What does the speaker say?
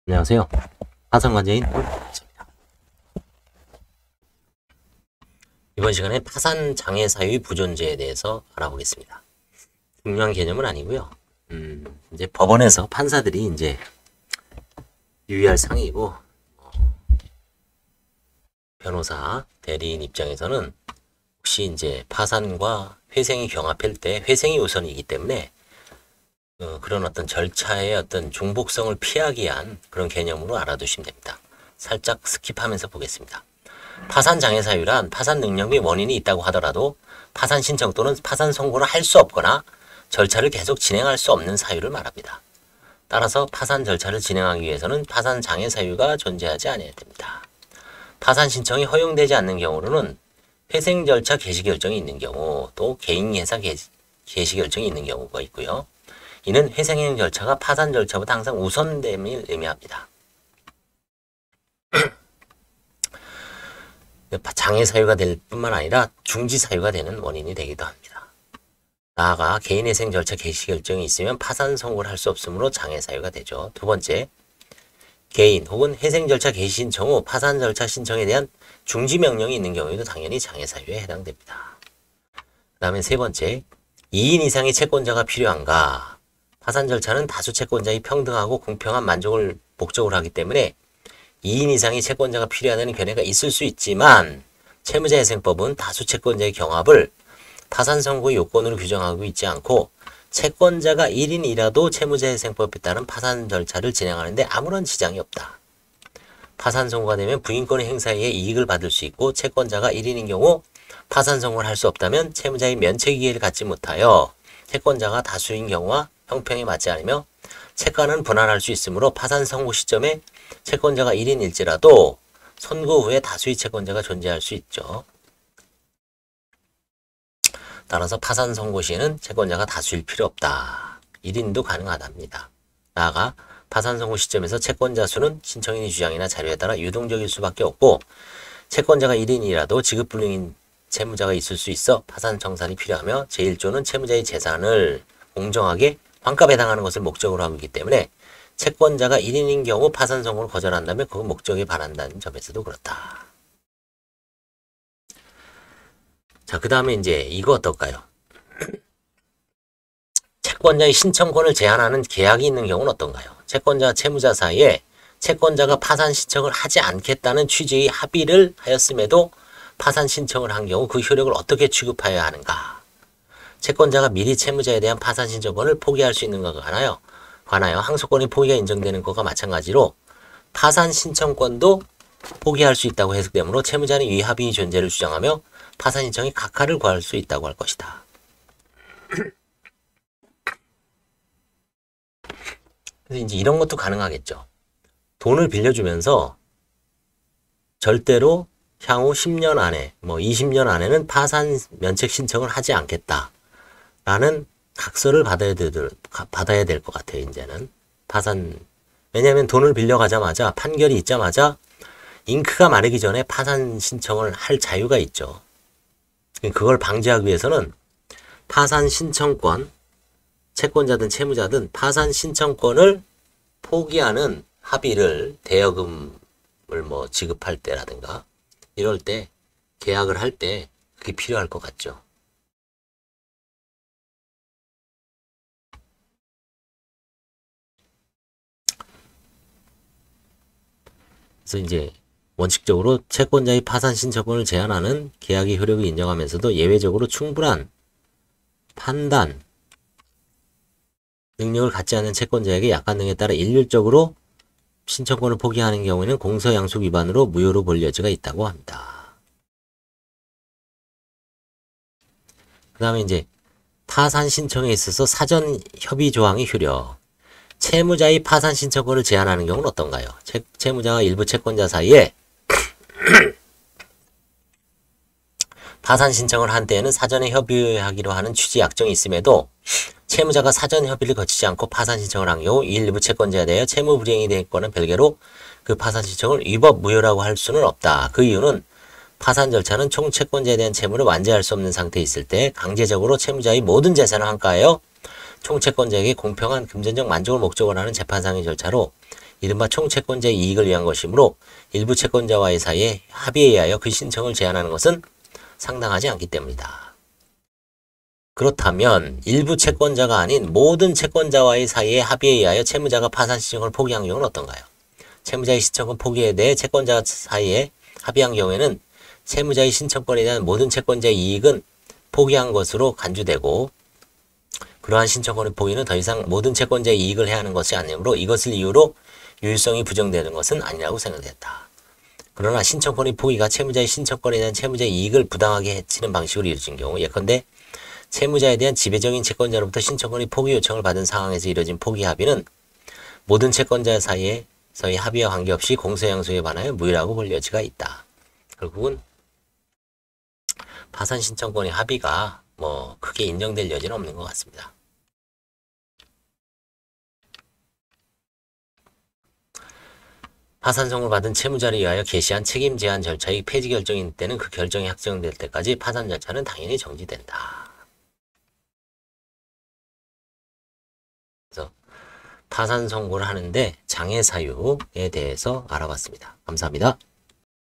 안녕하세요. 파산관제인 홀입니다. 이번 시간에 파산장애 사유의 부존재에 대해서 알아보겠습니다. 중요한 개념은 아니고요. 이제 법원에서 판사들이 이제 유의할 사항이고, 변호사, 대리인 입장에서는 혹시 이제 파산과 회생이 경합할 때 회생이 우선이기 때문에 그런 어떤 절차의 어떤 중복성을 피하기 위한 그런 개념으로 알아두시면 됩니다. 살짝 스킵하면서 보겠습니다. 파산 장애 사유란 파산 능력 및 원인이 있다고 하더라도 파산 신청 또는 파산 선고를 할 수 없거나 절차를 계속 진행할 수 없는 사유를 말합니다. 따라서 파산 절차를 진행하기 위해서는 파산 장애 사유가 존재하지 않아야 됩니다. 파산 신청이 허용되지 않는 경우로는 회생 절차 개시 결정이 있는 경우, 또 개인회사 개시 결정이 있는 경우가 있고요. 이는 회생행 절차가 파산 절차보다 항상 우선됨을 의미합니다. 장애 사유가 될 뿐만 아니라 중지 사유가 되는 원인이 되기도 합니다. 나아가 개인회생 절차 개시 결정이 있으면 파산 선고를 할 수 없으므로 장애 사유가 되죠. 두 번째, 개인 혹은 회생 절차 개시 신청 후 파산 절차 신청에 대한 중지 명령이 있는 경우에도 당연히 장애 사유에 해당됩니다. 그 다음에 세 번째, 2인 이상의 채권자가 필요한가? 파산 절차는 다수 채권자의 평등하고 공평한 만족을 목적으로 하기 때문에 2인 이상의 채권자가 필요하다는 견해가 있을 수 있지만 채무자회생법은 다수 채권자의 경합을 파산 선고의 요건으로 규정하고 있지 않고 채권자가 1인이라도 채무자회생법에 따른 파산 절차를 진행하는데 아무런 지장이 없다. 파산 선고가 되면 부인권의 행사에 의해 이익을 받을 수 있고 채권자가 1인인 경우 파산 선고를 할 수 없다면 채무자의 면책 기회를 갖지 못하여 채권자가 다수인 경우와 형평에 맞지 않으며 채권은 분할할 수 있으므로 파산 선고 시점에 채권자가 1인일지라도 선고 후에 다수의 채권자가 존재할 수 있죠. 따라서 파산 선고 시에는 채권자가 다수일 필요 없다. 1인도 가능하답니다. 나아가 파산 선고 시점에서 채권자 수는 신청인의 주장이나 자료에 따라 유동적일 수밖에 없고 채권자가 1인이라도 지급불능인 채무자가 있을 수 있어 파산 청산이 필요하며 제1조는 채무자의 재산을 공정하게 환갑에 해당하는 것을 목적으로 하고 있기 때문에 채권자가 1인인 경우 파산 선고를 거절한다면 그 목적에 반한다는 점에서도 그렇다. 자, 그 다음에 이제 이거 어떨까요? 채권자의 신청권을 제한하는 계약이 있는 경우는 어떤가요? 채권자와 채무자 사이에 채권자가 파산 신청을 하지 않겠다는 취지의 합의를 하였음에도 파산 신청을 한 경우 그 효력을 어떻게 취급하여야 하는가? 채권자가 미리 채무자에 대한 파산 신청권을 포기할 수 있는 것과 관하여 항소권의 포기가 인정되는 것과 마찬가지로 파산 신청권도 포기할 수 있다고 해석되므로 채무자는 이 합의의 존재를 주장하며 파산 신청이 각하를 구할 수 있다고 할 것이다. 그래서 이제 이런 것도 가능하겠죠. 돈을 빌려주면서 절대로 향후 10년 안에, 20년 안에는 파산 면책 신청을 하지 않겠다. 라는 각서를 받아야 될 것 같아요, 이제는. 왜냐하면 돈을 빌려가자마자, 판결이 있자마자, 잉크가 마르기 전에 파산 신청을 할 자유가 있죠. 그걸 방지하기 위해서는 파산 신청권, 채권자든 채무자든 파산 신청권을 포기하는 합의를 대여금을 지급할 때라든가, 이럴 때, 계약을 할 때, 그게 필요할 것 같죠. 그래서 이제 원칙적으로 채권자의 파산 신청권을 제한하는 계약의 효력을 인정하면서도 예외적으로 충분한 판단 능력을 갖지 않는 채권자에게 약관 등에 따라 일률적으로 신청권을 포기하는 경우에는 공서양수 위반으로 무효로 볼 여지가 있다고 합니다. 그 다음에 이제 파산 신청에 있어서 사전 협의 조항의 효력. 채무자의 파산 신청권을 제한하는 경우는 어떤가요? 채무자와 일부 채권자 사이에 파산 신청을 한 때에는 사전에 협의하기로 하는 취지 약정이 있음에도 채무자가 사전 협의를 거치지 않고 파산 신청을 한 경우 이 일부 채권자에 대하여 채무 불이행이 됐거나 별개로 그 파산 신청을 위법 무효라고 할 수는 없다. 그 이유는 파산 절차는 총 채권자에 대한 채무를 완제할 수 없는 상태에 있을 때 강제적으로 채무자의 모든 재산을 환가하여 총 채권자에게 공평한 금전적 만족을 목적으로 하는 재판상의 절차로 이른바 총채권자의 이익을 위한 것이므로 일부 채권자와의 사이에 합의에 의하여 그 신청을 제한하는 것은 상당하지 않기 때문이다. 그렇다면 일부 채권자가 아닌 모든 채권자와의 사이에 합의에 의하여 채무자가 파산 신청을 포기한 경우는 어떤가요? 채무자의 신청권 포기에 대해 채권자 사이에 합의한 경우에는 채무자의 신청권에 대한 모든 채권자의 이익은 포기한 것으로 간주되고 그러한 신청권의 포기는 더 이상 모든 채권자의 이익을 해야 하는 것이 아니므로 이것을 이유로 유효성이 부정되는 것은 아니라고 생각됐다. 그러나 신청권의 포기가 채무자의 신청권에 대한 채무자의 이익을 부당하게 해치는 방식으로 이루어진 경우 예컨대 채무자에 대한 지배적인 채권자로부터 신청권의 포기 요청을 받은 상황에서 이뤄진 포기 합의는 모든 채권자 사이의 합의와 관계없이 공소양수에 반하여 무효라고 볼 여지가 있다. 결국은 파산 신청권의 합의가 크게 인정될 여지는 없는 것 같습니다. 파산 선고를 받은 채무자를 위하여 개시한 책임 제한 절차의 폐지 결정인 때는 그 결정이 확정될 때까지 파산 절차는 당연히 정지된다. 그래서 파산 선고를 하는데 장애 사유에 대해서 알아봤습니다. 감사합니다.